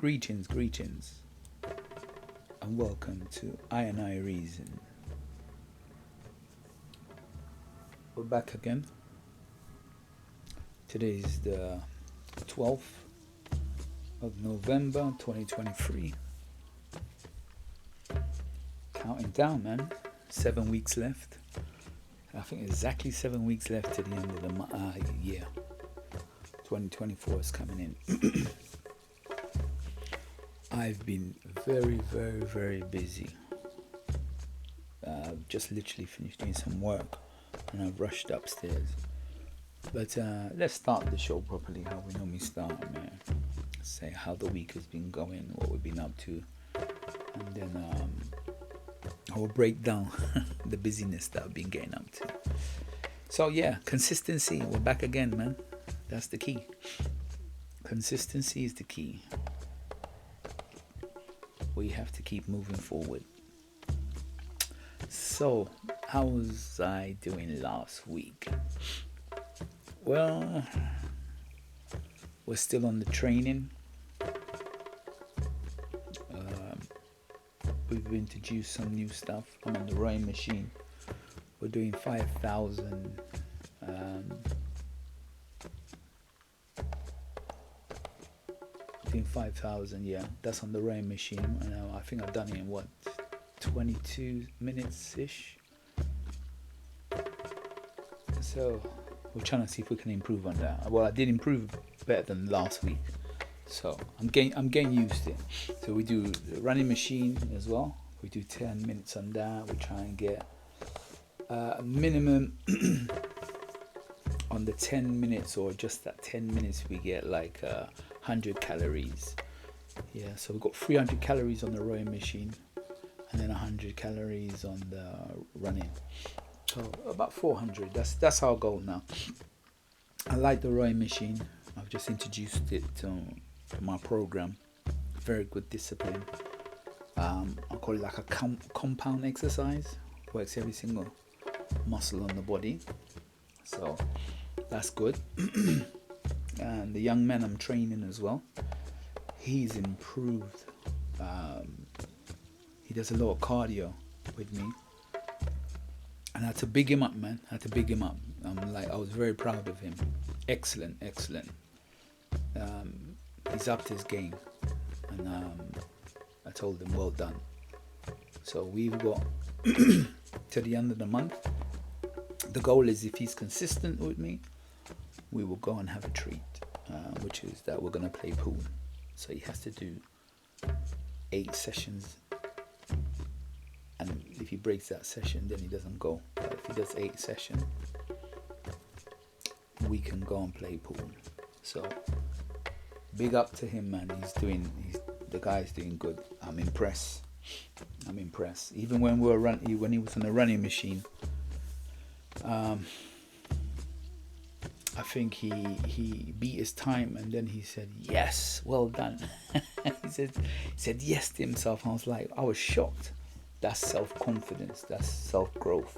Greetings, and welcome to I Reason. We're back again. Today is the 12th of November 2023. Counting down, man. 7 weeks left. I think exactly 7 weeks left to the end of the year. 2024 is coming in. I've been very busy. Just literally finished doing some work and I've rushed upstairs. But let's start the show properly, how we normally start, man. Say how the week has been going, what we've been up to, and then I will break down the busyness that I've been getting up to. So yeah, consistency. We're back again, man. That's the key. Consistency is the key. We have to keep moving forward. So, how was I doing last week? Well, we're still on the training. We've introduced some new stuff. I'm on the rowing machine. We're doing 5,000. Doing 5,000, yeah. That's on the rowing machine. And I think I've done it in 22 minutes ish. So we're trying to see if we can improve on that. Well, I did improve better than last week. So I'm getting used to it. So we do the running machine as well. We do 10 minutes on that. We try and get a minimum on the 10 minutes, or just that 10 minutes we get like 100 calories. Yeah, so we've got 300 calories on the rowing machine and then 100 calories on the running. So about 400. That's our goal now. I like the rowing machine. I've just introduced it to my program. Very good discipline. I call it like a compound exercise. Works every single muscle on the body. So that's good. And the young man I'm training as well, he's improved. He does a lot of cardio with me. And I had to big him up, man. I was very proud of him. Excellent. He's upped his game. And I told him, well done. So we've got to the end of the month. The goal is, if he's consistent with me, we will go and have a treat, which is that we're going to play pool. So he has to do 8 sessions. And if he breaks that session, then he doesn't go. But if he does 8 sessions, we can go and play pool. So big up to him, man. The guy's doing good. I'm impressed. Even when when he was on the running machine, I think he beat his time, and then he said, yes, well done. he said yes to himself. I was shocked. That's self-confidence. That's self-growth.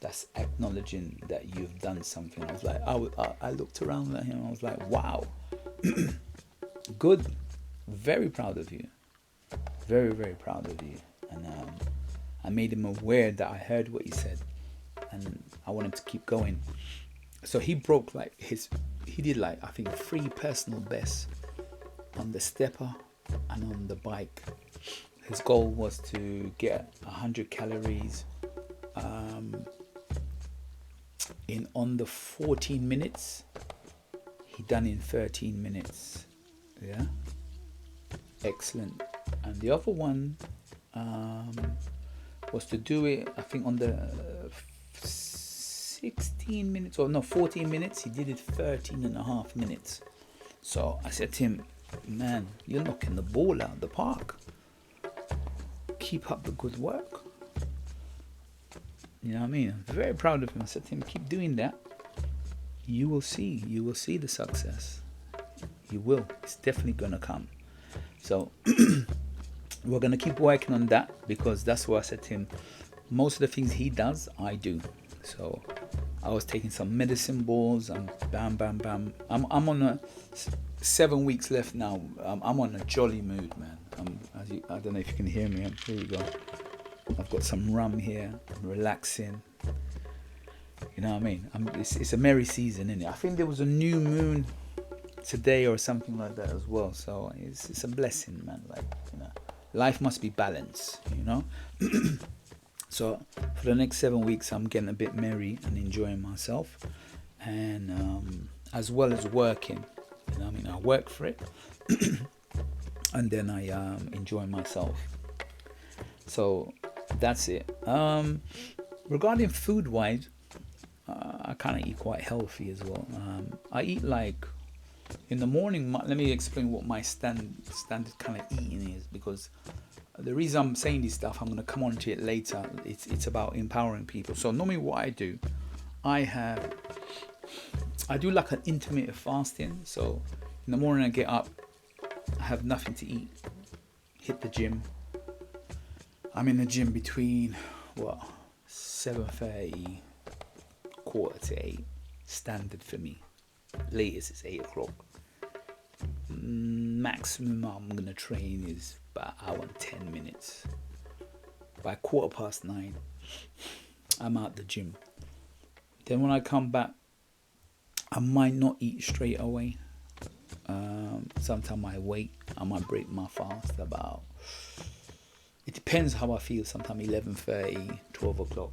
That's acknowledging that you've done something. I looked around at him. I was like, wow. Good. Very proud of you. Very proud of you. And I made him aware that I heard what he said, and I wanted to keep going. So he broke he did I think 3 personal bests on the stepper and on the bike. His goal was to get 100 calories in under 14 minutes. He done in 13 minutes. Yeah, excellent. And the other one was to do it, I think, on the 16 minutes, or no, 14 minutes. He did it 13 and a half minutes. So I said to him, man, you're knocking the ball out of the park. Keep up the good work. You know what I mean? I'm very proud of him. I said to him, keep doing that. You will see the success. You will. It's definitely going to come. So we're going to keep working on that, because that's what I said to him. Most of the things he does, I do. So I was taking some medicine balls and bam. I'm on a 7 weeks left now. I'm on a jolly mood, man. I don't know if you can hear me. Here you go. I've got some rum here. I'm relaxing. You know what I mean? It's a merry season, isn't it? I think there was a new moon today or something like that as well. So it's a blessing, man. Like, you know, life must be balanced, you know? So for the next 7 weeks, I'm getting a bit merry and enjoying myself. And as well as working. You know what I mean? I work for it. And then I enjoy myself. So that's it. Regarding food wise, I kind of eat quite healthy as well. I eat like in the morning. Let me explain what my standard kind of eating is, because the reason I'm saying this stuff, I'm going to come on to it later. It's about empowering people. So normally what I do, I do like an intermittent fasting. So in the morning I get up, I have nothing to eat, hit the gym. I'm in the gym between 7:30, 7:45, standard for me. Latest is 8 o'clock. Maximum I'm gonna train is about an hour and 10 minutes. By 9:15, I'm out the gym. Then when I come back, I might not eat straight away. Sometimes I wait. I might break my fast about. It depends how I feel. Sometimes 11:30, 12 o'clock.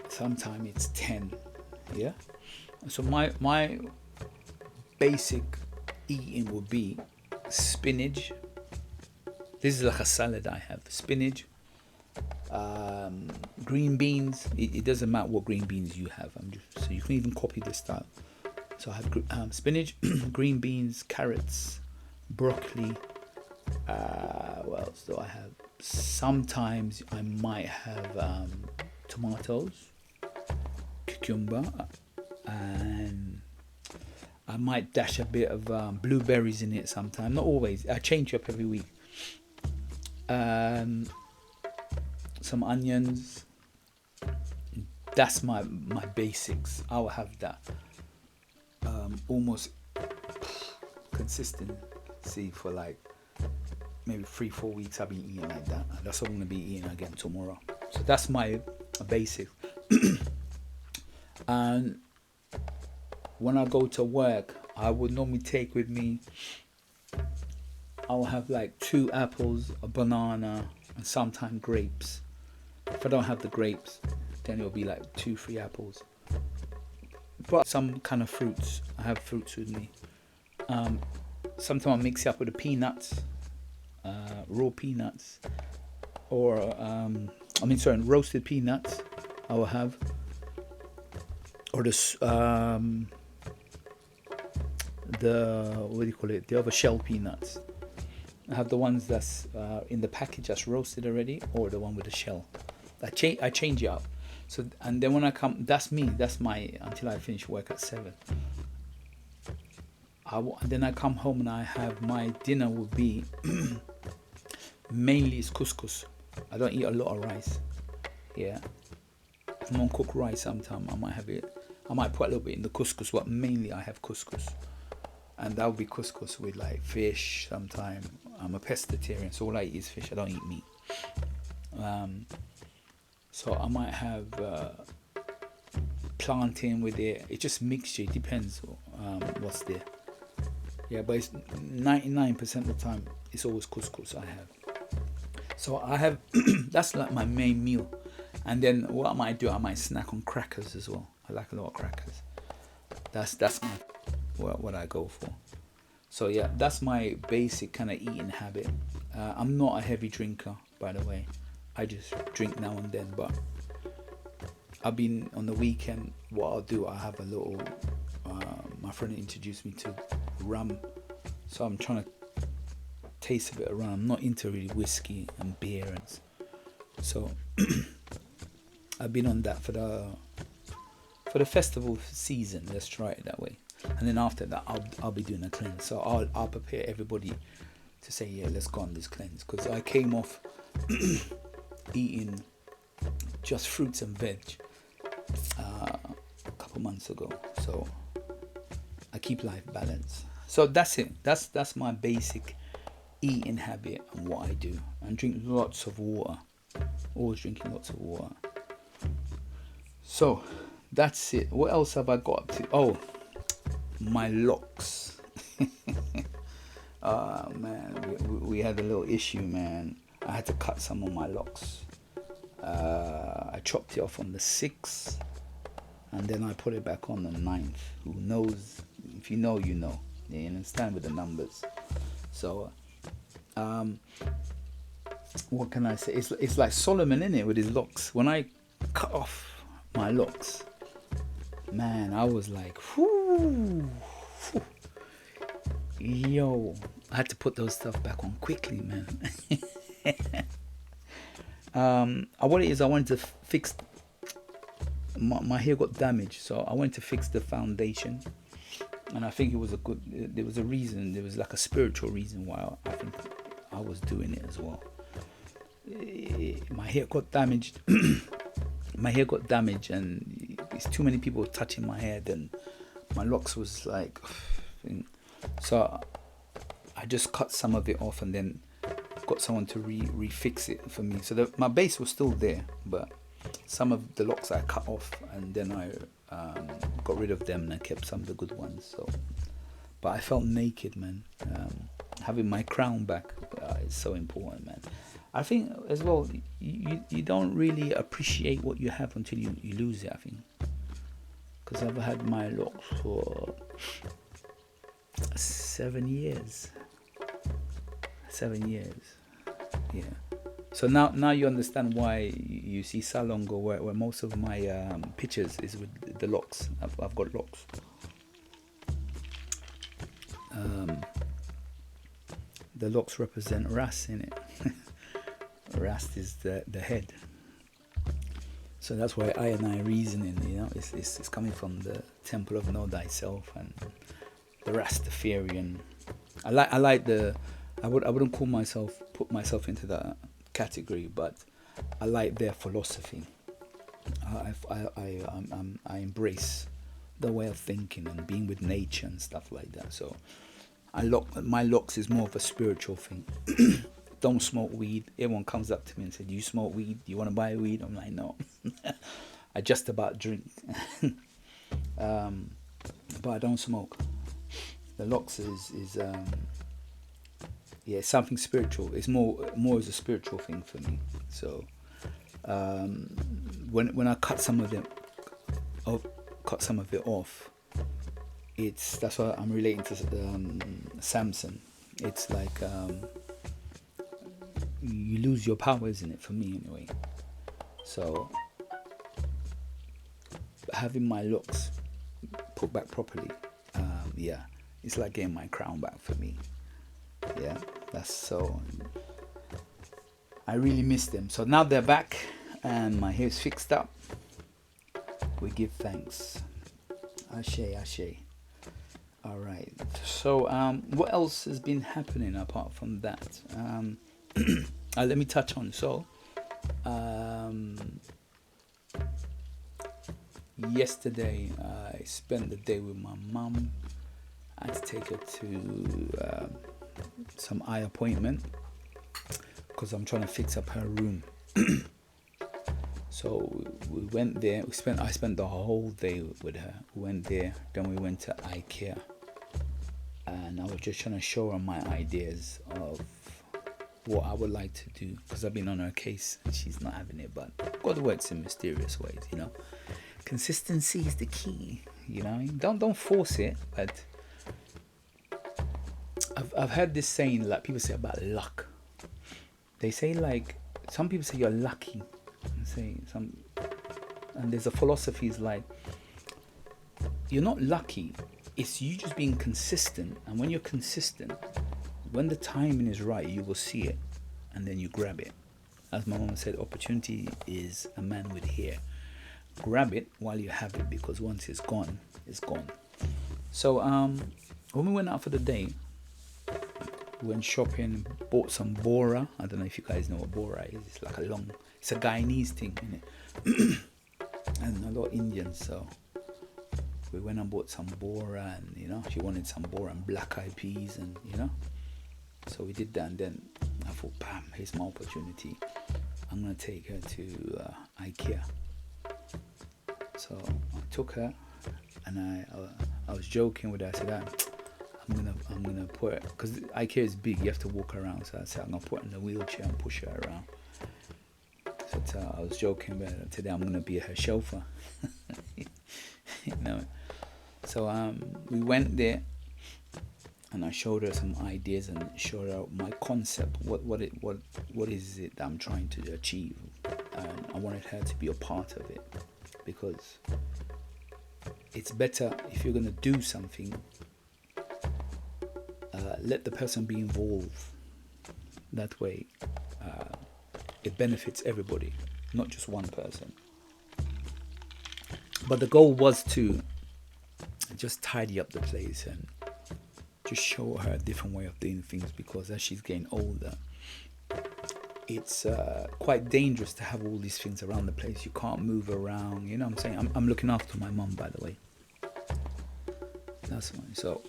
Sometimes it's 10. Yeah. So my basic eating would be spinach. This is like a salad I have. Spinach, green beans. It doesn't matter what green beans you have. So you can even copy this style. So I have spinach, green beans, carrots, broccoli. What else do I have? Sometimes I might have tomatoes, cucumber, and I might dash a bit of blueberries in it sometimes. Not always. I change up every week. Some onions. That's my basics. I will have that almost consistency for like maybe 3-4 weeks. I'll be eating like that. That's what I'm gonna be eating again tomorrow. So that's my basic. And when I go to work, I would normally take with me, I'll have like 2 apples, a banana, and sometimes grapes. If I don't have the grapes, then it'll be like 2-3 apples. But some kind of fruits. I have fruits with me. Sometimes I mix it up with the peanuts, raw peanuts, or roasted peanuts. I will have, or the what do you call it? The other shell peanuts. I have the ones that's in the package that's roasted already, or the one with the shell. I change it up. So, and then when I come, that's me. That's my until I finish work at 7. Then I come home and I have my dinner will be mainly is couscous. I don't eat a lot of rice. Yeah. If I'm on cooked rice, sometimes I might have it. I might put a little bit in the couscous, but mainly I have couscous. And that would be couscous with like fish sometimes. I'm a pescatarian, so all I eat is fish. I don't eat meat. So I might have plantain with it. It's just mixture. It depends what's there. Yeah, but it's 99% of the time it's always couscous I have. So I have that's like my main meal. And then what I might do, I might snack on crackers as well. I like a lot of crackers. That's my what I go for. So yeah, that's my basic kind of eating habit. I'm not a heavy drinker, by the way. I just drink now and then, but I've been on the weekend. What I'll do, I have a little. My friend introduced me to rum, so I'm trying to taste a bit of rum. I'm not into really whiskey and beer, and so I've been on that for the festival season. Let's try it that way. And then after that, I'll be doing a cleanse. So I'll prepare everybody to say, yeah, let's go on this cleanse, because I came off eating just fruits and veg a couple months ago. So I keep life balance. So that's it. That's my basic eating habit and what I do. And drink lots of water. Always drinking lots of water. So that's it. What else have I got up to? Oh, my locks. Oh man, we had a little issue, man. I had to cut some of my locks. I chopped it off on the 6th, and then I put it back on the 9th. Who knows? If you know, you know. You understand with the numbers. So, what can I say? It's like Solomon, in it, with his locks. When I cut off my locks, man, I was like, whoo, yo, I had to put those stuff back on quickly, man. What it is, I wanted to fix my hair got damaged, so I wanted to fix the foundation, and I think there was a reason, there was like a spiritual reason why I think I was doing it as well. My hair got damaged. My hair got damaged, and it's too many people touching my head, and my locks was like, so I just cut some of it off and then got someone to refix it for me. So my base was still there, but some of the locks I cut off, and then I got rid of them, and I kept some of the good ones. So, but I felt naked, man. Having my crown back is so important, man. I think as well, you don't really appreciate what you have until you lose it, I think. Because I've had my locks for 7 years. 7 years, yeah. So now you understand why you see Salongo, where most of my pictures is with the locks. I've got locks. The locks represent Ras in it. Ras is the head. So that's why I reasoning, it's coming from the temple of Know Thyself and the Rastafarian. I like the. I wouldn't put myself into that category, but I like their philosophy. I embrace the way of thinking and being with nature and stuff like that. So my locks is more of a spiritual thing. Don't smoke weed. Everyone comes up to me and said, "Do you smoke weed? Do you want to buy weed?" I'm like, no. I just about drink, but I don't smoke. The locks is something spiritual. It's more as a spiritual thing for me. So when I cut some of it off, that's why I'm relating to Samson. It's like you lose your power, isn't it? For me, anyway. So having my locks put back properly, it's like getting my crown back for me. Yeah, that's so. I really miss them. So now they're back, and my hair's fixed up. We give thanks. Ashe. All right. So, what else has been happening apart from that? Let me touch on. So, yesterday I spent the day with my mum. I had to take her to some eye appointment because I'm trying to fix up her room. So we went there. I spent the whole day with her. We went there, then we went to IKEA, and I was just trying to show her my ideas of what I would like to do, because I've been on her case and she's not having it. But God works in mysterious ways, Consistency is the key, Don't force it. But I've heard this saying, like people say about luck. They say, like, some people say you're lucky, and there's a philosophy is like, you're not lucky, it's you just being consistent. And when you're consistent, when the timing is right, you will see it, and then you grab it. As my mom said, opportunity is a man with hair. Grab it while you have it, because once it's gone, it's gone. So when we went out for the day, we went shopping, bought some bora. I don't know if you guys know what bora is. It's like it's a Guyanese thing, isn't it? And a lot of Indians. So we went and bought some bora, and she wanted some bora and black eyed peas, and so we did that. And then I thought, bam, here's my opportunity. I'm gonna take her to IKEA. So I took her, and I was joking with her. I said, I'm gonna put her, because IKEA is big, you have to walk around. So I said, I'm gonna put her in the wheelchair and push her around. So I was joking with her. Today I'm gonna be her chauffeur. So we went there, and I showed her some ideas and showed her my concept. What is it that I'm trying to achieve? And I wanted her to be a part of it, because it's better if you're gonna do something. Let the person be involved. That way, it benefits everybody, not just one person. But the goal was to just tidy up the place and just show her a different way of doing things, because as she's getting older, it's quite dangerous to have all these things around the place. You can't move around, you know what I'm saying? I'm looking after my mum, by the way. That's fine. So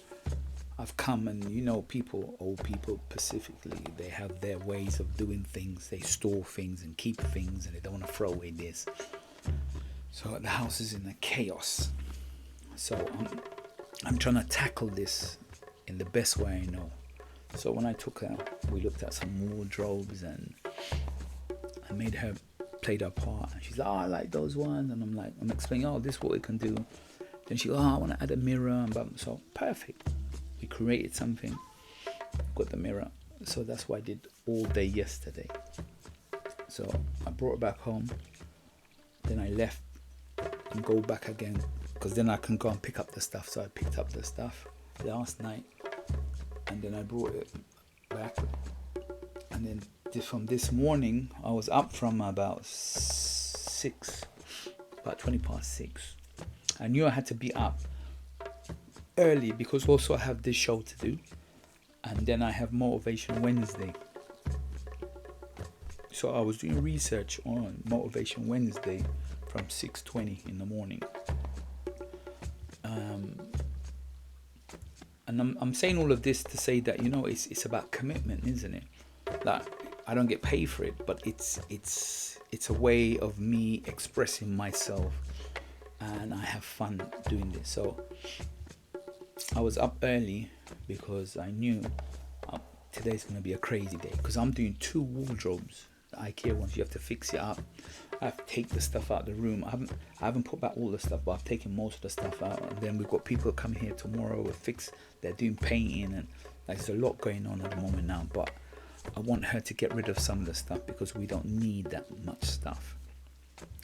I've come, and old people specifically, they have their ways of doing things. They store things and keep things, and they don't want to throw away this. So the house is in a chaos. So I'm trying to tackle this in the best way I know. So when I took her, we looked at some wardrobes, and I made her play her part. And she's like, I like those ones. And I'm explaining, this is what we can do. Then she goes, I want to add a mirror. And so perfect. We created something, got the mirror. So that's what I did all day yesterday. So I brought her back home. Then I left and go back again, because then I can go and pick up the stuff. So I picked up the stuff last night, and then I brought it back. And then from this morning, I was up from about 20 past 6. I knew I had to be up early, because also I have this show to do, and then I have Motivation Wednesday. So I was doing research on Motivation Wednesday from 6:20 in the morning. And I'm saying all of this to say that it's about commitment, isn't it? Like, I don't get paid for it, but it's a way of me expressing myself, and I have fun doing this. So I was up early because I knew today's going to be a crazy day, because I'm doing 2 wardrobes, the IKEA ones. You have to fix it up. I have to take the stuff out of the room. I haven't put back all the stuff, but I've taken most of the stuff out. And then we've got people coming here tomorrow with they're doing painting, and there's a lot going on at the moment now. But I want her to get rid of some of the stuff, because we don't need that much stuff.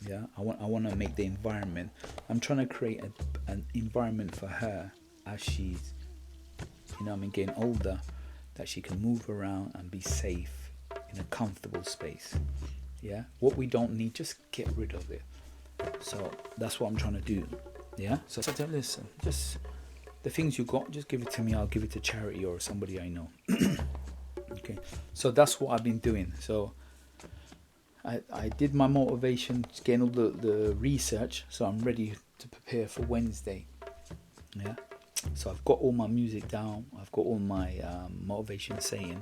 Yeah, I want to make the environment. I'm trying to create an environment for her as she's, getting older, that she can move around and be safe in a comfortable space. Yeah, what we don't need, just get rid of it. So that's what I'm trying to do. Yeah, so listen, just the things you got, just give it to me. I'll give it to charity or somebody I know. Okay, so that's what I've been doing. So I did my motivation, getting all the research, so I'm ready to prepare for Wednesday. Yeah, so I've got all my music down. I've got all my motivation saying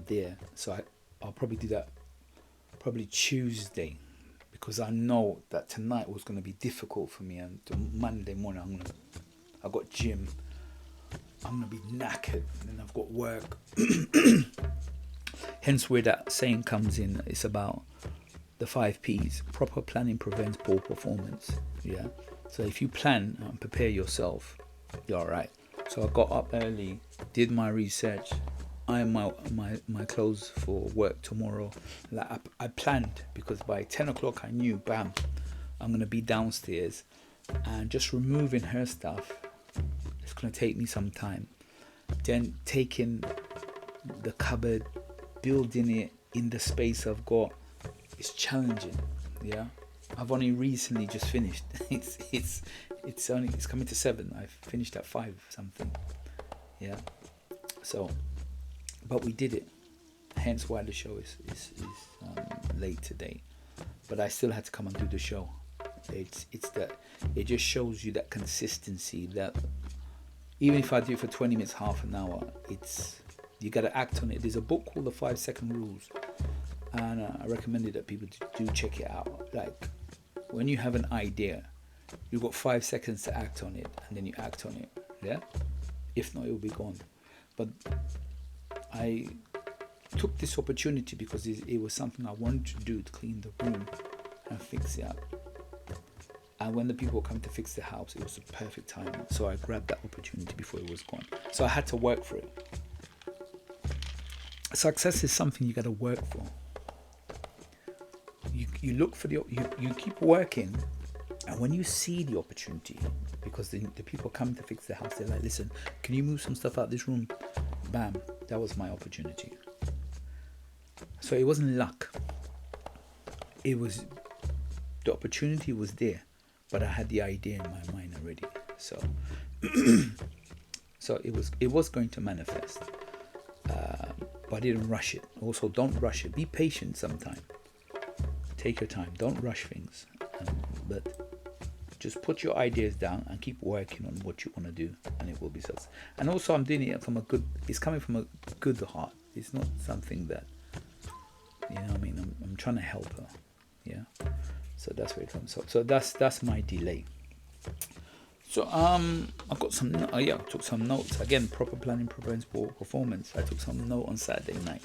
there. So I'll probably do that probably Tuesday, because I know that tonight was going to be difficult for me, and Monday morning I've got gym. I'm going to be knackered, and then I've got work. Hence where that saying comes in. It's about the 5 P's. Proper planning prevents poor performance. Yeah. So if you plan and prepare yourself, you're all right. So I got up early, did my research, ironed my clothes for work tomorrow. Like I planned, because by 10 o'clock I knew, bam, I'm going to be downstairs, and just removing her stuff, it's going to take me some time. Then taking the cupboard, building it in the space I've got, it's challenging. Yeah, I've only recently just finished. It's coming to 7. I finished at 5 something. Yeah, so but we did it. Hence why the show is late today. But I still had to come and do the show. It's that it just shows you that consistency, that even if I do it for 20 minutes, half an hour, it's you got to act on it. There's a book called The 5 Second Rules, and I recommended that people do check it out. Like, when you have an idea, you've got 5 seconds to act on it, and then you act on it. Yeah. If not, it will be gone. But I took this opportunity because it was something I wanted to do, to clean the room and fix it up. And when the people come to fix the house, it was the perfect time. So I grabbed that opportunity before it was gone. So I had to work for it. Success is something you got to work for. You look for you keep working, and when you see the opportunity, because the people come to fix the house, they're like, listen, can you move some stuff out this room? Bam, that was my opportunity. So it wasn't luck. It was, the opportunity was there, but I had the idea in my mind already. So so it was going to manifest, but I didn't rush it. Also, don't rush it. Be patient sometime. Take your time. Don't rush things. But just put your ideas down and keep working on what you want to do, and it will be success. And also, I'm doing it from it's coming from a good heart. It's not something that, you know what I mean, I'm trying to help her. Yeah. So that's where it comes. So that's my delay. So I've got some. I took some notes again. Proper planning prevents poor performance. I took some note on Saturday night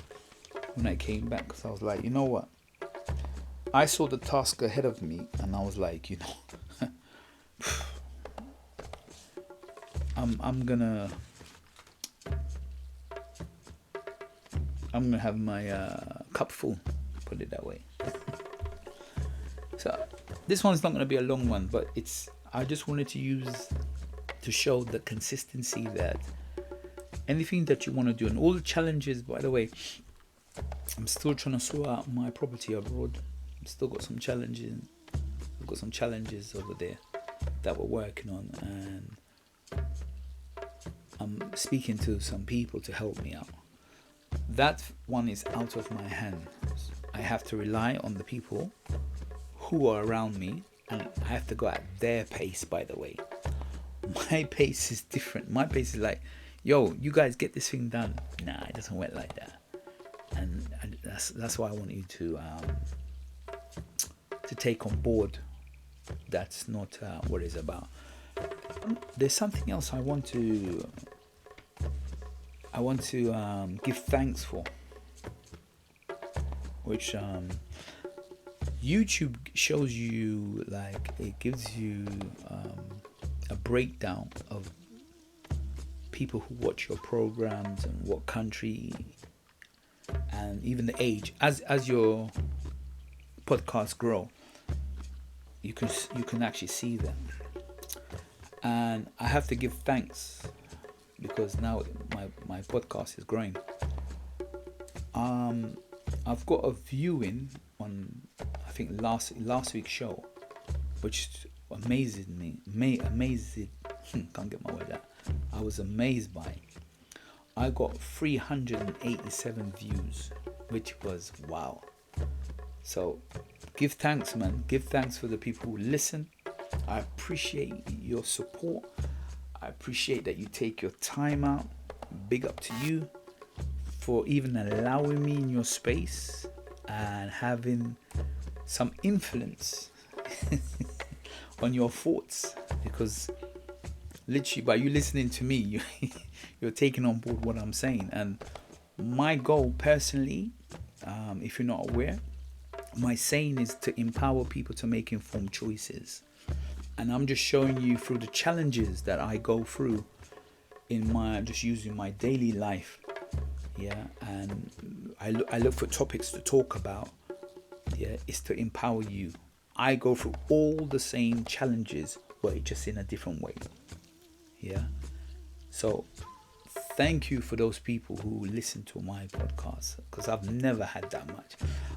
when I came back, because I was like, you know what? I saw the task ahead of me, and I was like, you know, I'm gonna have my cup full. Put it that way. So this one's not going to be a long one, but I just wanted to show the consistency that anything that you want to do, and all the challenges. By the way, I'm still trying to sort out my property abroad. I've still got some challenges. I've got some challenges over there that we're working on, and I'm speaking to some people to help me out. That one is out of my hands. I have to rely on the people who are around me, and I have to go at their pace. By the way, my pace is different. My pace is like, yo, you guys get this thing done. Nah, it doesn't work like that. And that's why I want you to take on board. That's not what it's about. There's something else I want to give thanks for, which YouTube shows you, like, it gives you a breakdown of people who watch your programs and what country and even the age. As your podcasts grow, you can actually see them, and I have to give thanks because now my podcast is growing. I've got a viewing on, I think, last week's show, which amazed me. Can't get my word out. I was amazed by it. I got 387 views, which was wow. So give thanks, man. Give thanks for the people who listen. I appreciate your support. I appreciate that you take your time out. Big up to you for even allowing me in your space and having some influence on your thoughts, because literally by you listening to me, you're taking on board what I'm saying. And my goal personally, if you're not aware, my saying is to empower people to make informed choices. And I'm just showing you through the challenges that I go through in just using my daily life. Yeah, and I look for topics to talk about. Yeah, it's to empower you. I go through all the same challenges, but just in a different way. Yeah. So thank you for those people who listen to my podcast, because I've never had that much.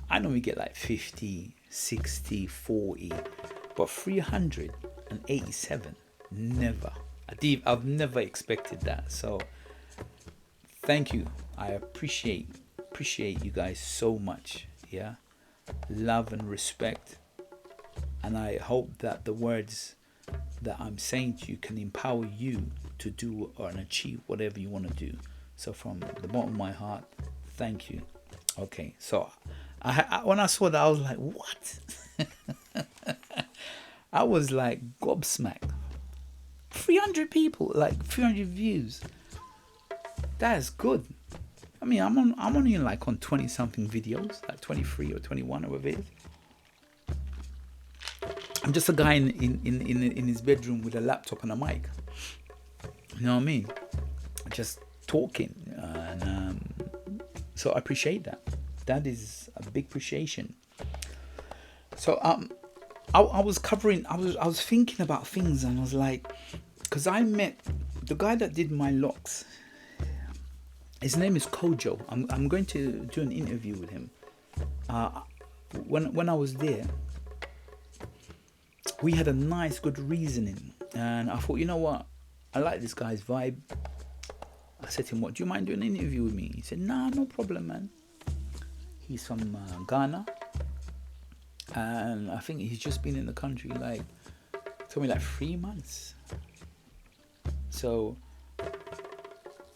I normally get like 50, 60, 40, but 387, never. I've never expected that. So thank you. I appreciate you guys so much. Yeah, love and respect And I hope that the words that I'm saying to you can empower you to do or achieve whatever you want to do. So from the bottom of my heart, thank you. Okay, so when I saw that, I was like, what? I was like gobsmacked. 300 people, like 300 views. That is good. I mean, I'm only like on 20 something videos, like 23 or 21 or whatever it is. I'm just a guy in his bedroom with a laptop and a mic. You know what I mean? Just talking, and so I appreciate that. That is a big appreciation. So I was covering. I was thinking about things, and I was like, because I met the guy that did my locks. His name is Kojo. I'm going to do an interview with him. When I was there, we had a nice, good reasoning, and I thought, you know what, I like this guy's vibe. I said to him, "What, do you mind doing an interview with me?" He said, "Nah, no problem, man." He's from Ghana, and I think he's just been in the country told me like 3 months. So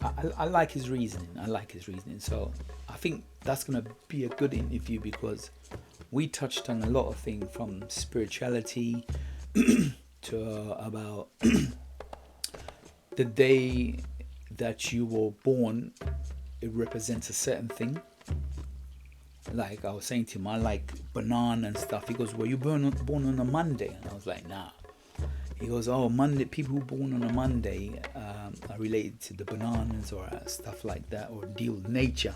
I like his reasoning. So I think that's gonna be a good interview because we touched on a lot of things from spirituality to about the day that you were born. It represents a certain thing. Like I was saying to him, I like banana and stuff. He goes, "Were you born on a Monday?" And I was like, "Nah." He goes, "Oh, Monday. People who born on a Monday are related to the bananas or stuff like that, or deal with nature."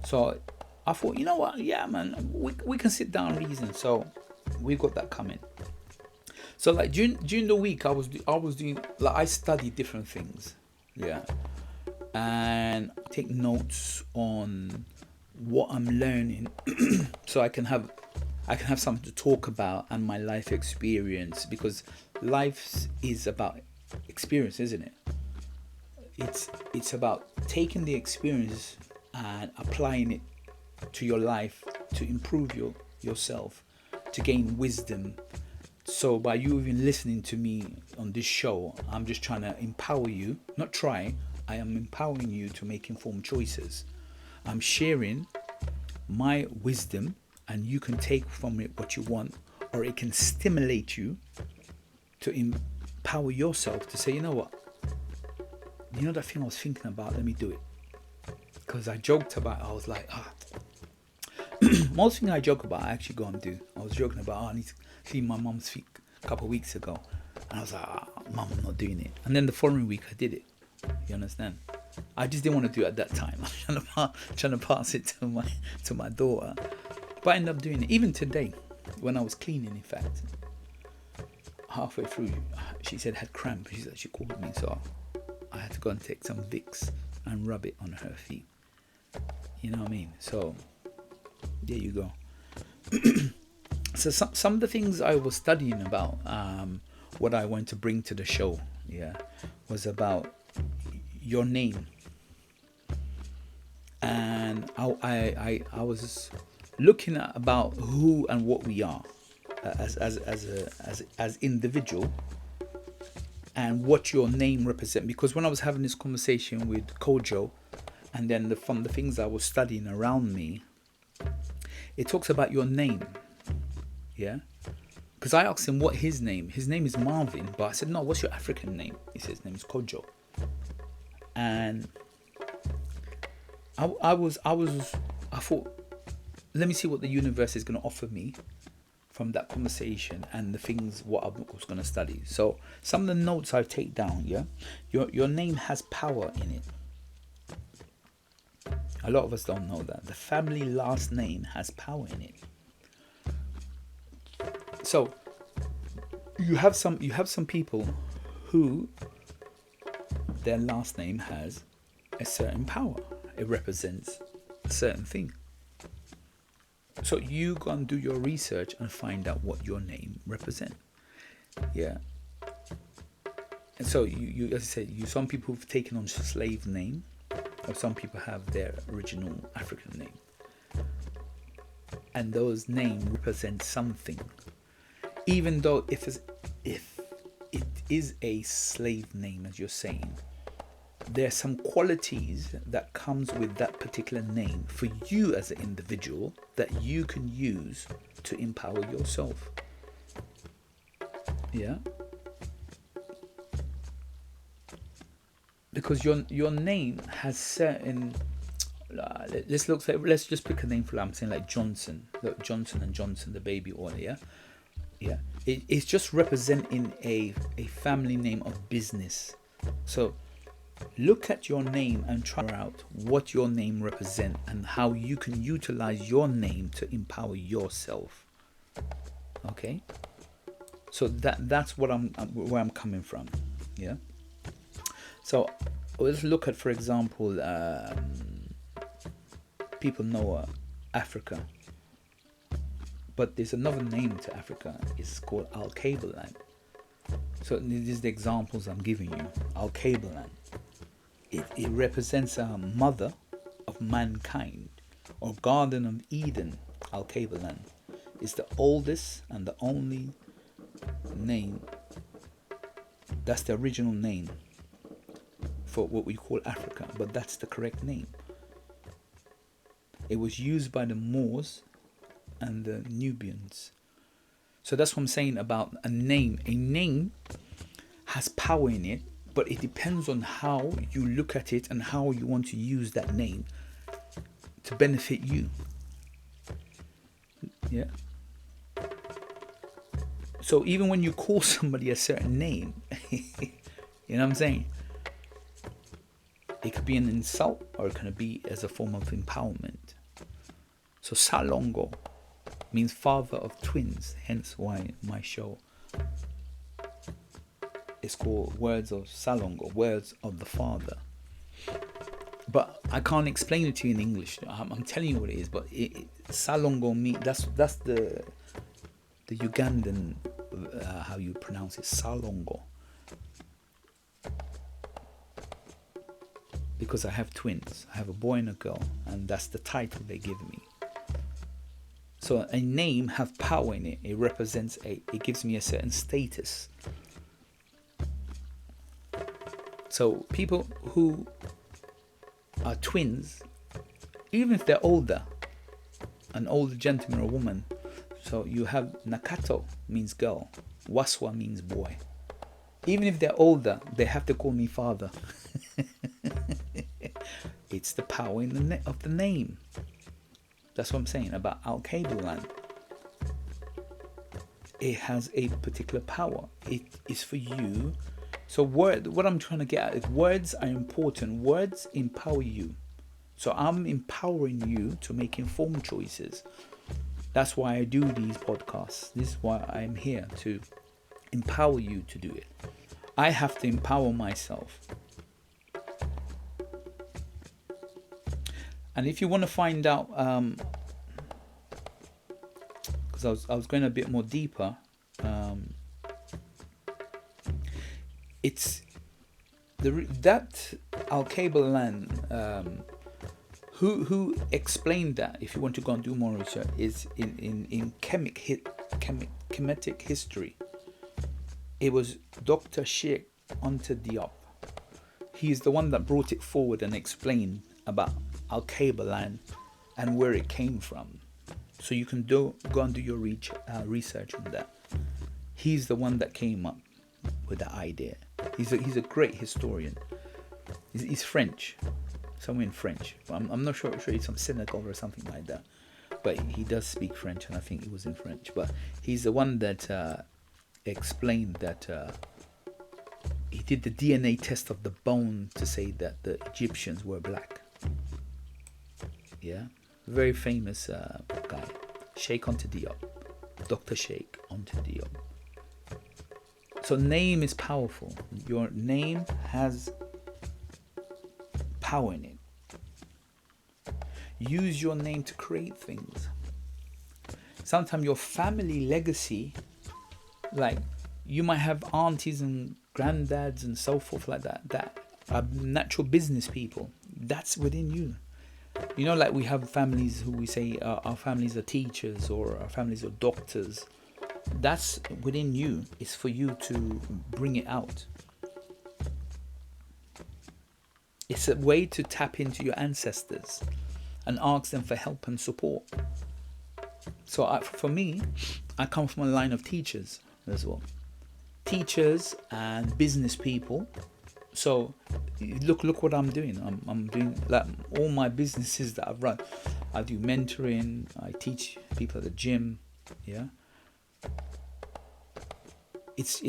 So I thought, you know what? Yeah, man, we can sit down and reason. So we got that coming. So like during the week, I was doing, like, I study different things, yeah, and take notes on what I'm learning, so I can have something to talk about and my life experience, because life is about experience, isn't it? It's about taking the experience and applying it to your life to improve yourself, to gain wisdom. So by you even listening to me on this show, I'm just trying to empower you. Not try, I am empowering you to make informed choices. I'm sharing my wisdom, and you can take from it what you want, or it can stimulate you to empower yourself to say, you know what, you know that thing I was thinking about, let me do it. Because I joked about it, I was like, most things I joke about, I actually go and do. I was joking about, I need to clean my mum's feet a couple of weeks ago, and I was like, Mum, I'm not doing it. And then the following week I did it. You understand? I just didn't want to do it at that time. I was trying to pass it to my daughter, but I ended up doing it. Even today, when I was cleaning, in fact, halfway through, she said had cramp. She called me, so I had to go and take some Vicks and rub it on her feet. You know what I mean? So there you go. So some of the things I was studying about, what I want to bring to the show, yeah, was about your name. And I was looking at about who and what we are as individual, and what your name represents. Because when I was having this conversation with Kojo, and then from the things I was studying around me, it talks about your name, yeah. Because I asked him what his name is Marvin, but I said, no, what's your African name? He said his name is Kojo. And I thought, let me see what the universe is going to offer me from that conversation and the things what I was going to study. So some of the notes I've taken down, yeah, your name has power in it. A lot of us don't know that the family last name has power in it. So you have some people who their last name has a certain power. It represents a certain thing. So you go and do your research and find out what your name represents. Yeah. And so you as I said, some people have taken on slave name, or some people have their original African name. and those names represent something. Even though if it is a slave name, as you're saying, there are some qualities that comes with that particular name for you as an individual that you can use to empower yourself. Yeah. Because your name has certain let's just pick a name for, I'm saying, like Johnson. Look, Johnson and Johnson, the baby oil. Yeah. It's just representing a family name of business. So look at your name and try out what your name represents and how you can utilize your name to empower yourself. Okay. So that's what where I'm coming from. Yeah. So let's look at, for example, people know Africa, but there's another name to Africa. It's called Al-Kabelan. So these are the examples I'm giving you. Al-Kabelan. It represents a mother of mankind, or Garden of Eden. Al-Kabelan is the oldest and the only name. That's the original name for what we call Africa, but that's the correct name. It was used by the Moors and the Nubians. So that's what I'm saying about a name. A name has power in it, but it depends on how you look at it and how you want to use that name to benefit you. Yeah. So even when you call somebody a certain name, you know what I'm saying? It could be an insult, or it can be as a form of empowerment. So Salongo means father of twins, hence why my show is called Words of Salongo, Words of the Father. But I can't explain it to you in English. I'm telling you what it is. But Salongo means that's the Ugandan how you pronounce it, Salongo. Because I have twins. I have a boy and a girl, and that's the title they give me. So a name has power in it. It represents it gives me a certain status. So people who are twins, even if they're older, an older gentleman or woman. So you have Nakato means girl, Waswa means boy. Even if they're older, they have to call me father. It's the power in of the name. That's what I'm saying about Al-Kabelan. It has a particular power. It is for you. So what I'm trying to get at is words are important. Words empower you. So I'm empowering you to make informed choices. That's why I do these podcasts. This is why I'm here, to empower you to do it. I have to empower myself. And if you want to find out, because I was going a bit more deeper, it's that Al-Kabelan, who explained that, if you want to go and do more research, is in Kemetic history. It was Dr. Sheikh Anta Diop. He is the one that brought it forward and explained about Al-Kabelan and where it came from. So you can go and do your research on that. He's the one that came up with the idea. He's a great historian. He's French, somewhere in French. I'm not sure he's from Senegal or something like that. But he does speak French, and I think it was in French. But he's the one that explained that he did the DNA test of the bone to say that the Egyptians were black. Yeah, very famous guy, Sheikh Anta Diop, Dr. Sheikh Anta Diop. So name is powerful. Your name has power in it. Use your name to create things. Sometimes your family legacy, like you might have aunties and granddads and so forth like that are natural business people. That's within you. You know, like we have families who we say our families are teachers or our families are doctors. That's within you. It's for you to bring it out. It's a way to tap into your ancestors and ask them for help and support. So for me, I come from a line of teachers as well. Teachers and business people. So look what I'm doing. I'm doing like all my businesses that I've run. I do mentoring. I teach people at the gym. Yeah. It's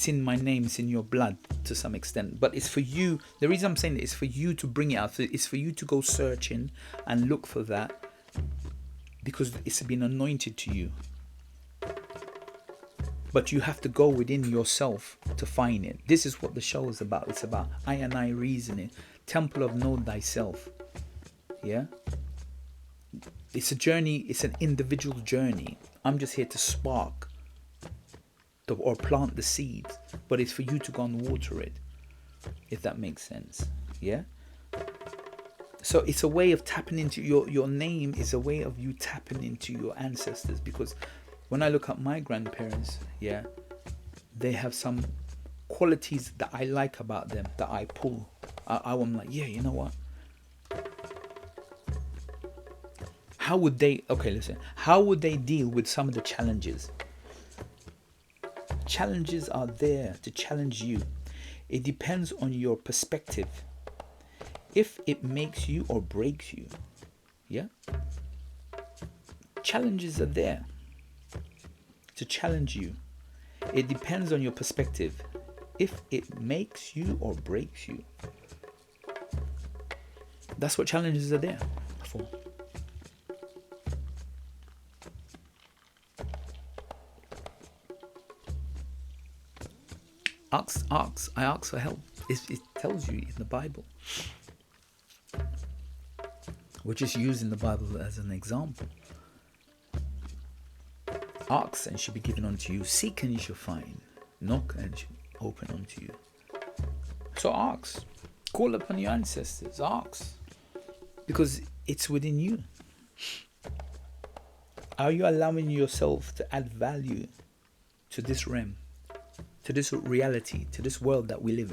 in my name. It's in your blood to some extent. But it's for you. The reason I'm saying it is for you to bring it out. It's for you to go searching and look for that, because it's been anointed to you. But you have to go within yourself to find it. This is what the show is about. It's about I and I reasoning. Temple of Know Thyself. Yeah? It's a journey. It's an individual journey. I'm just here to spark or plant the seeds. But it's for you to go and water it. If that makes sense. Yeah? So it's a way of tapping into your name is a way of you tapping into your ancestors. Because when I look at my grandparents, yeah, they have some qualities that I like about them that I pull. I'm like, yeah, you know what? How would they deal with some of the challenges? Challenges are there to challenge you. It depends on your perspective. If it makes you or breaks you, yeah? Challenges are there to challenge you. It depends on your perspective. If it makes you or breaks you. That's what challenges are there for. I ask for help. It tells you in the Bible. We're just using the Bible as an example. Ask and it shall be given unto you. Seek and you shall find. Knock and it shall open unto you. So ask. Call upon your ancestors. Ask. Because it's within you. Are you allowing yourself to add value to this realm, to this reality, to this world that we live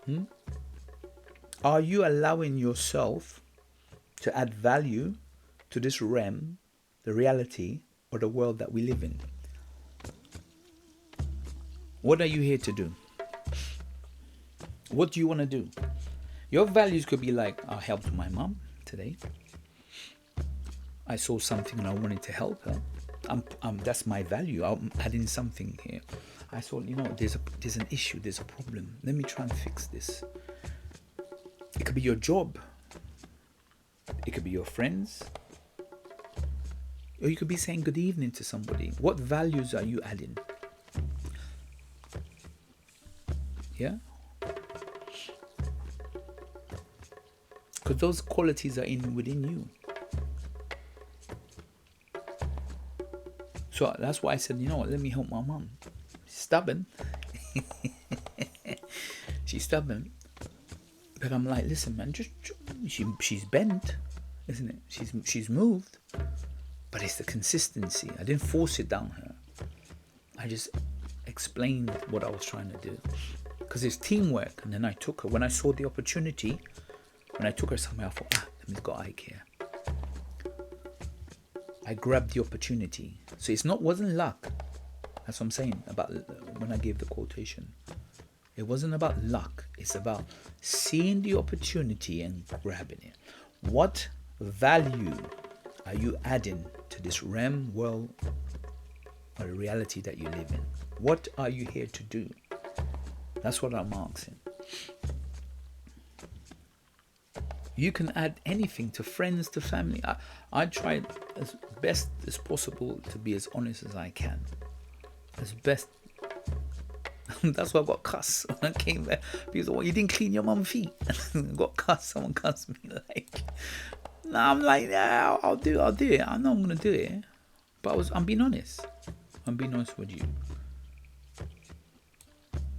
in? Are you allowing yourself to add value to this realm, the reality, or the world that we live in? What are you here to do? What do you want to do? Your values could be like, I helped my mom today. I saw something and I wanted to help her. That's my value. I'm adding something here. I thought, there's an issue, there's a problem. Let me try and fix this. It could be your job. It could be your friends. Or you could be saying good evening to somebody. What values are you adding? Yeah? Because those qualities are within you. So that's why I said, let me help my mom. She's stubborn. She's stubborn. But I'm like, listen, man, she's bent, isn't it? She's moved. But it's the consistency. I didn't force it down her. I just explained what I was trying to do. Because it's teamwork. And then I took her. When I saw the opportunity, when I took her somewhere, I thought, let me go eye care. I grabbed the opportunity. So wasn't luck. That's what I'm saying about when I gave the quotation. It wasn't about luck. It's about seeing the opportunity and grabbing it. What value are you adding to this realm, world, or the reality that you live in? What are you here to do? That's what I'm asking. You can add anything to friends, to family. I try as best as possible to be as honest as I can. As best. That's why I got cussed when I came there. People said, you didn't clean your mum's feet. I got cussed. Someone cussed me like. I'm like, yeah, I'll do it. I know I'm going to do it. But I'm being honest. I'm being honest with you.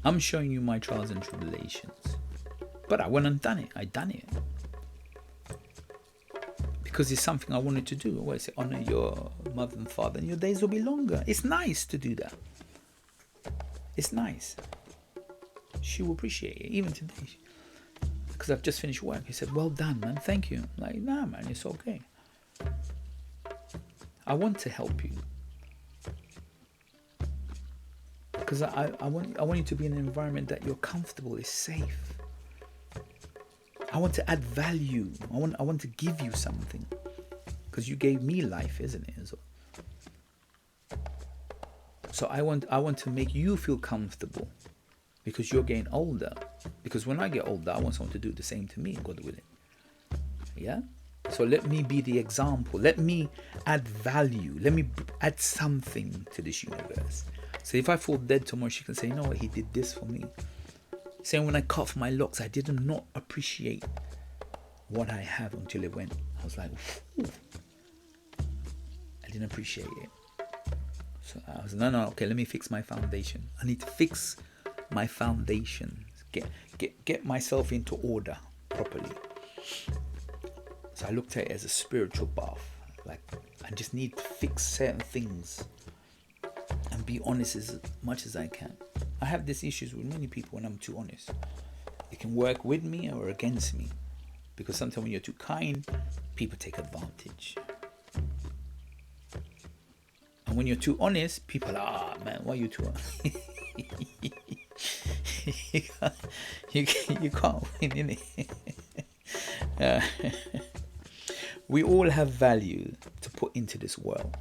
I'm showing you my trials and tribulations. But I went and done it. I done it. Because it's something I wanted to do. I always say, honor your mother and father, and your days will be longer. It's nice to do that. It's nice. She will appreciate it, even today. Because I've just finished work. He said, well done, man. Thank you. I'm like, nah, man, it's okay. I want to help you. Because I want you to be in an environment that you're comfortable, is safe. I want to add value. I want to give you something. Because you gave me life, isn't it? So I want to make you feel comfortable. Because you're getting older. Because when I get older, I want someone to do the same to me, God willing. Yeah? So let me be the example. Let me add value. Let me add something to this universe. So if I fall dead tomorrow, she can say, you know what, he did this for me. Saying when I cut off my locks, I did not appreciate what I have until it went. I was like, ooh. I didn't appreciate it. So I was no, okay, let me fix my foundation. I need to fix my foundation. Get myself into order properly. So I looked at it as a spiritual bath. Like I just need to fix certain things and be honest as much as I can. I have these issues with many people when I'm too honest. It can work with me or against me. Because sometimes when you're too kind, people take advantage. And when you're too honest, people are, man, why are you too honest? you can't win, innit? We all have value to put into this world.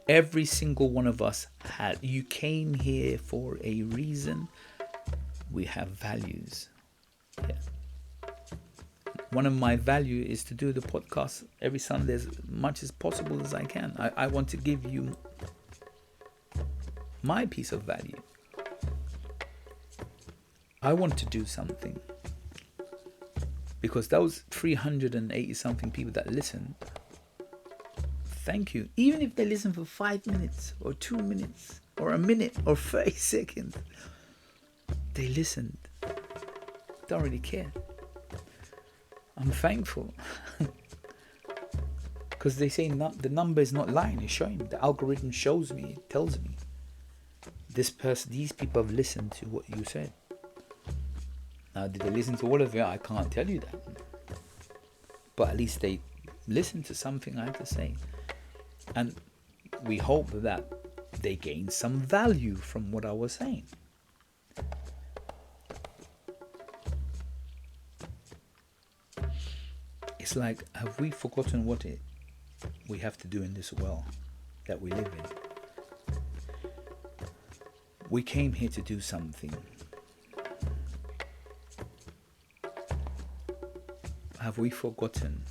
Every single one of us had. You came here for a reason. We have values. Yeah. One of my values is to do the podcast every Sunday as much as possible as I can. I want to give you my piece of value. I want to do something. Because those 380 something people that listen, thank you. Even if they listen for 5 minutes or 2 minutes or a minute or 30 seconds, they listened. Don't really care. I'm thankful. Because they say the number is not lying, it's showing. The algorithm shows me, it tells me. These people have listened to what you said. Now, did they listen to all of it? I can't tell you that. But at least they listened to something I had to say. And we hope that they gain some value from what I was saying. It's like, have we forgotten what we have to do in this world that we live in? We came here to do something. Have we forgotten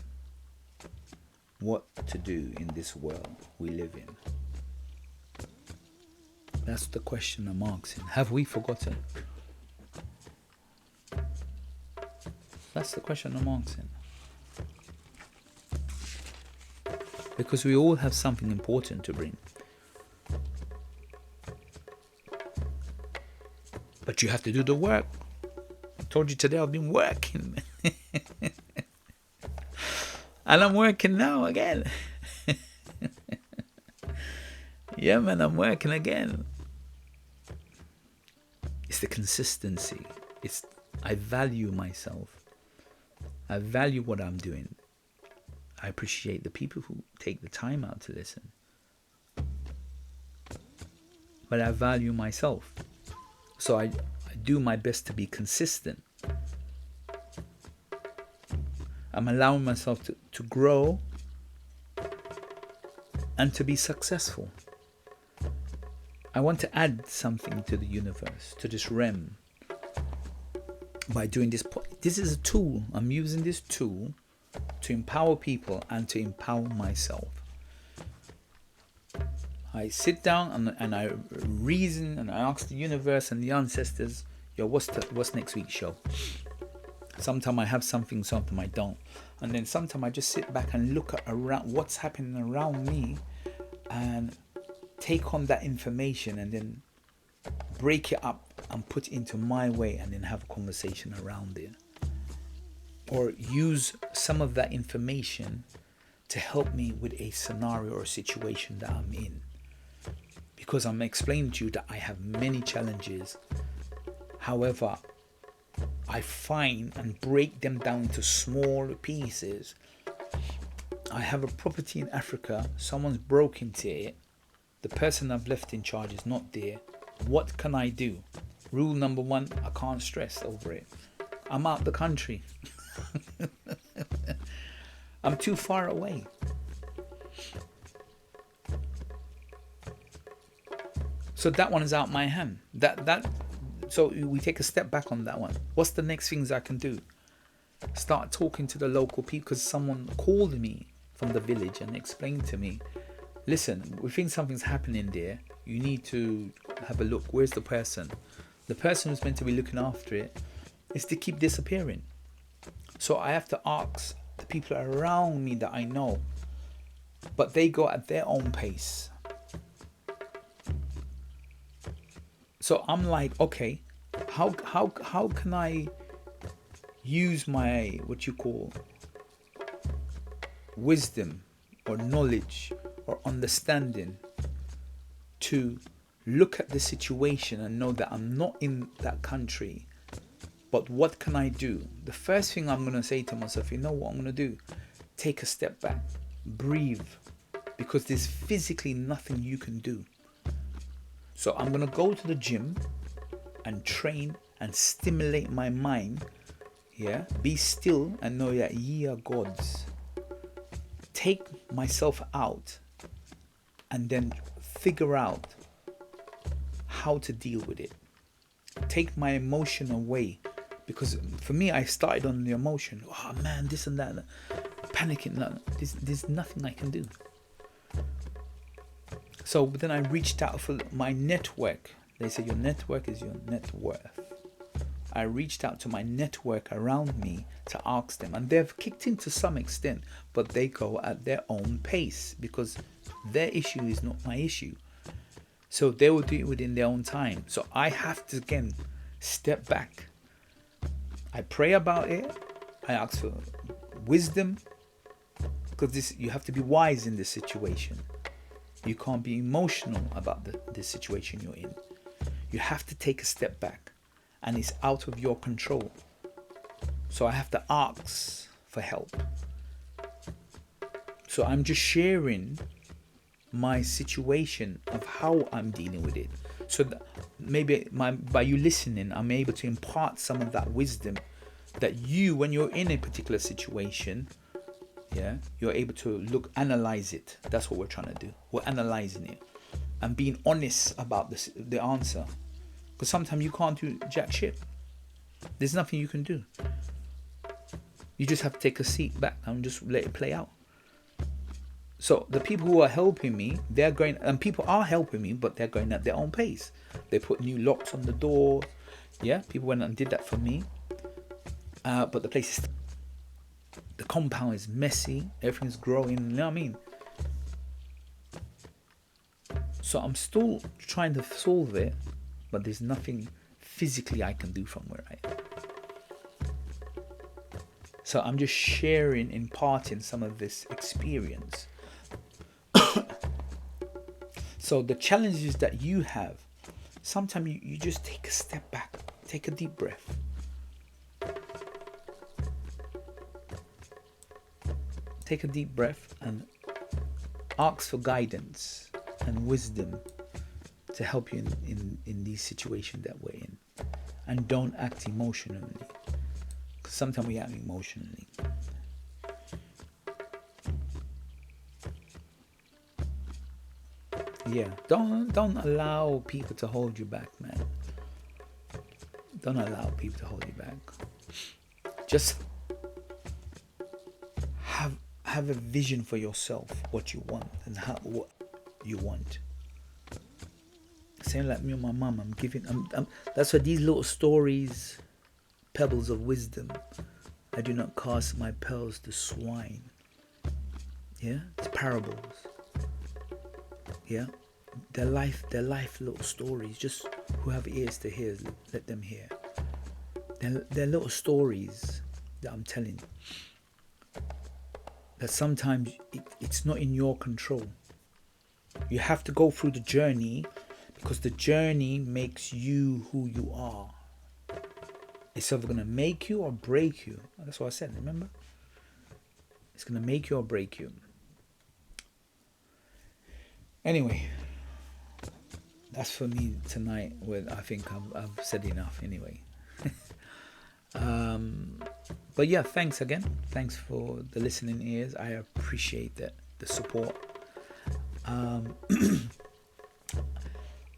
what to do in this world we live in? That's the question I'm asking. Have we forgotten? That's the question I'm asking. Because we all have something important to bring. But you have to do the work. I told you today I've been working. And I'm working now again. Yeah, man, I'm working again. It's the consistency. I value myself. I value what I'm doing. I appreciate the people who take the time out to listen. But I value myself. So I do my best to be consistent. I'm allowing myself to grow and to be successful. I want to add something to the universe, to this realm, by doing this. This is a tool. I'm using this tool to empower people and to empower myself. I sit down and I reason and I ask the universe and the ancestors, yo, what's next week's show? Sometimes I have something, sometimes I don't. And then sometimes I just sit back and look at around what's happening around me and take on that information and then break it up and put it into my way, and then have a conversation around it, or use some of that information to help me with a scenario or a situation that I'm in, because I'm explaining to you that I have many challenges. However, I find and break them down into small pieces. I have a property in Africa, someone's broke into it, the person I've left in charge is not there. What can I do? Rule number one, I can't stress over it. I'm out the country. I'm too far away. So that one is out my hand. So we take a step back on that one. What's the next things I can do? Start talking to the local people, because someone called me from the village and explained to me, listen, we think something's happening there. You need to have a look. Where's the person? The person who's meant to be looking after it is to keep disappearing. So I have to ask the people around me that I know, but they go at their own pace. So I'm like, okay, how can I use my, what you call, wisdom or knowledge or understanding to look at the situation and know that I'm not in that country, but what can I do? The first thing I'm going to say to myself, you know what I'm going to do? Take a step back, breathe, because there's physically nothing you can do. So I'm going to go to the gym and train and stimulate my mind. Yeah, be still and know that ye are gods. Take myself out and then figure out how to deal with it. Take my emotion away, because for me, I started on the emotion. Oh man, this and that, panicking. There's nothing I can do. So then I reached out for my network. They say your network is your net worth. I reached out to my network around me to ask them, and they've kicked in to some extent, but they go at their own pace because their issue is not my issue. So they will do it within their own time. So I have to, again, step back. I pray about it. I ask for wisdom, because you have to be wise in this situation. You can't be emotional about the situation you're in. You have to take a step back, and it's out of your control. So I have to ask for help. So I'm just sharing my situation of how I'm dealing with it. So that maybe by you listening, I'm able to impart some of that wisdom that you, when you're in a particular situation, yeah, you're able to analyze it. That's what we're trying to do. We're analyzing it and being honest about the answer. Because sometimes you can't do jack shit. There's nothing you can do. You just have to take a seat back and just let it play out. So the people who are helping me, they're going, and people are helping me, but they're going at their own pace. They put new locks on the door. Yeah, people went and did that for me. But the place is, the compound is messy. Everything's growing. You know what I mean? So I'm still trying to solve it, but there's nothing physically I can do from where I am. So I'm just sharing, imparting some of this experience. So the challenges that you have, sometimes you just take a step back, take a deep breath. Take a deep breath and ask for guidance and wisdom to help you in these situations that we're in. And don't act emotionally, because sometimes we act emotionally. Yeah, don't allow people to hold you back, man. Don't allow people to hold you back. Just have a vision for yourself, what you want and what you want. Same like me and my mum, I'm giving. That's why these little stories, pebbles of wisdom. I do not cast my pearls to swine. Yeah, it's parables. Yeah, their life little stories. Just Who have ears to hear, let them hear. They're little stories that I'm telling, that sometimes it's not in your control. You have to go through the journey, because the journey makes you who you are. It's either going to make you or break you. That's what I said, remember? It's going to make you or break you. Anyway, that's for me tonight. I think I've said enough anyway. But yeah, thanks again. Thanks for the listening ears. I appreciate the support.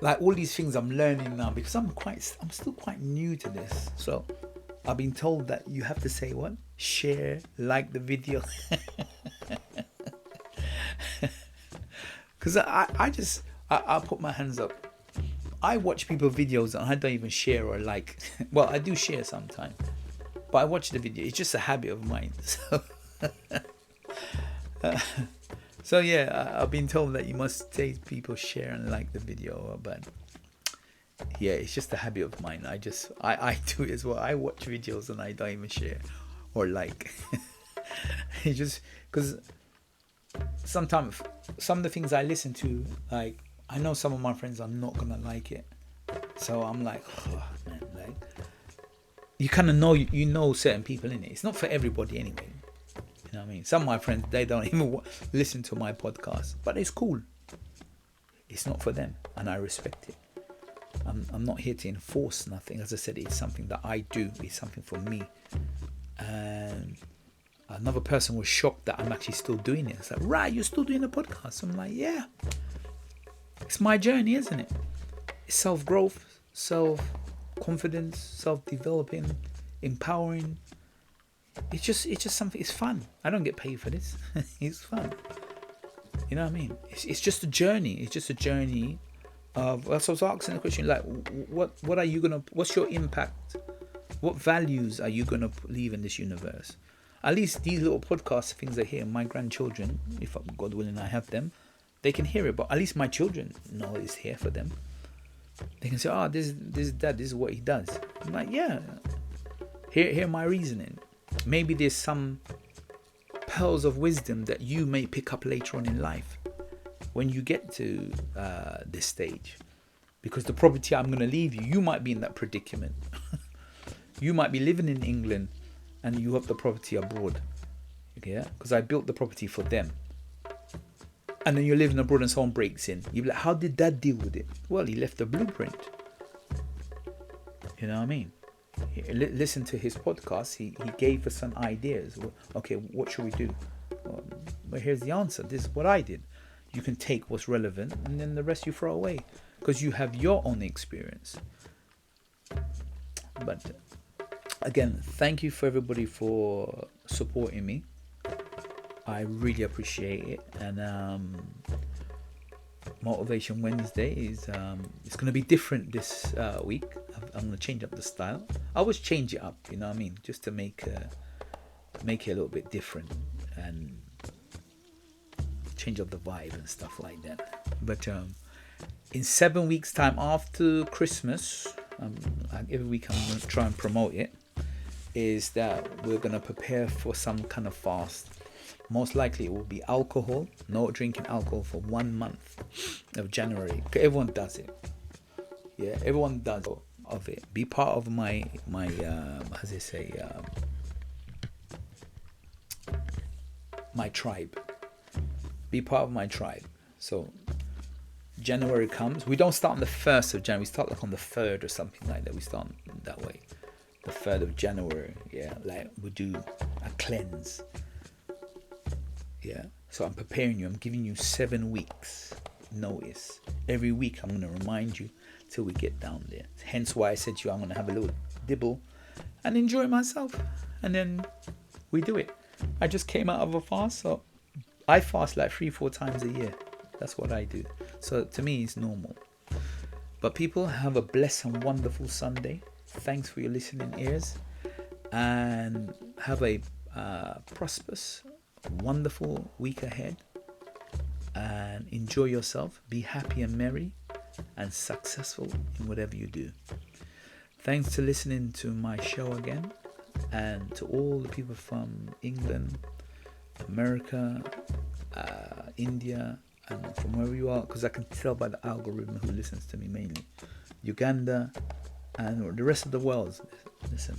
Like all these things I'm learning now, because I'm still quite new to this. So I've been told that you have to say what? Share, like the video. Because I put my hands up. I watch people's videos and I don't even share or like. Well, I do share sometimes, but I watch the video. It's just a habit of mine. So yeah, I've been told that you must say people share and like the video, but yeah, it's just a habit of mine. I do it as well. I watch videos and I don't even share or like. It's just because sometimes some of the things I listen to, like I know some of my friends are not gonna like it, so I'm like, oh man, like you kind of know you know certain people in it. It's not for everybody anyway. You know what I mean? Some of my friends, they don't even listen to my podcast, but it's cool. It's not for them, and I respect it. I'm not here to enforce nothing. As I said, it's something that I do. It's something for me. And another person was shocked that I'm actually still doing it. It's like, right, you're still doing a podcast? I'm like, yeah. It's my journey, isn't it? It's self-growth, self-confidence, self-developing, empowering. It's just something. It's fun. I don't get paid for this. It's fun. You know what I mean? It's just a journey. It's just a journey of. So I was asking the question, like, what are you gonna? What's your impact? What values are you gonna leave in this universe? At least these little podcast things are here. My grandchildren, if God willing, I have them, they can hear it. But at least my children know it's here for them. They can say, "Oh, this is Dad. This is what he does." I'm like, yeah. Hear my reasoning. Maybe there's some pearls of wisdom that you may pick up later on in life when you get to this stage. Because the property I'm going to leave you, you might be in that predicament. You might be living in England and you have the property abroad. Yeah, because I built the property for them. And then you're living abroad and someone breaks in. You're like, how did Dad deal with it? Well, he left a blueprint. You know what I mean? Listen to his podcast. He gave us some ideas. Okay, what should we do? Well, here's the answer. This is what I did. You can take what's relevant and then the rest you throw away, because you have your own experience. But again, thank you for everybody for supporting me. I really appreciate it. And Motivation Wednesday is it's going to be different this week. I'm going to change up the style. I always change it up, you know what I mean, just to make it a little bit different and change up the vibe and stuff like that. But in 7 weeks time after Christmas, every week I'm going to try and promote it, is that we're going to prepare for some kind of fast. Most likely it will be alcohol, no drinking alcohol for 1 month of January. Everyone does it. Yeah, everyone does of it. Be part of my how they say, my tribe. Be part of my tribe. So January comes. We don't start on the 1st of January. We start like on the 3rd or something like that. We start that way. The 3rd of January. Yeah, like we do a cleanse. Yeah, so I'm preparing you. I'm giving you 7 weeks notice. Every week I'm going to remind you till we get down there. Hence why I said to you, I'm going to have a little dibble and enjoy myself. And then we do it. I just came out of a fast, so I fast like 3-4 times a year. That's what I do. So to me, it's normal. But people, have a blessed and wonderful Sunday. Thanks for your listening ears. And have a prosperous, wonderful week ahead. And enjoy yourself. Be happy and merry. and successful in whatever you do. Thanks to listening to my show again, and to all the people from England, America, India, and from wherever you are, because I can tell by the algorithm who listens to me mainly. Uganda and the rest of the world. Listen,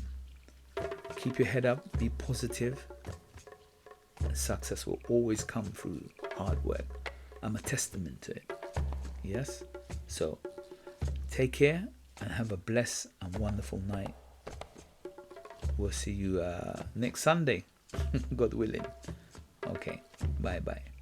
keep your head up, be positive, and success will always come through hard work. I'm a testament to it. Yes? So, take care and have a blessed and wonderful night. We'll see you next Sunday, God willing. Okay, bye-bye.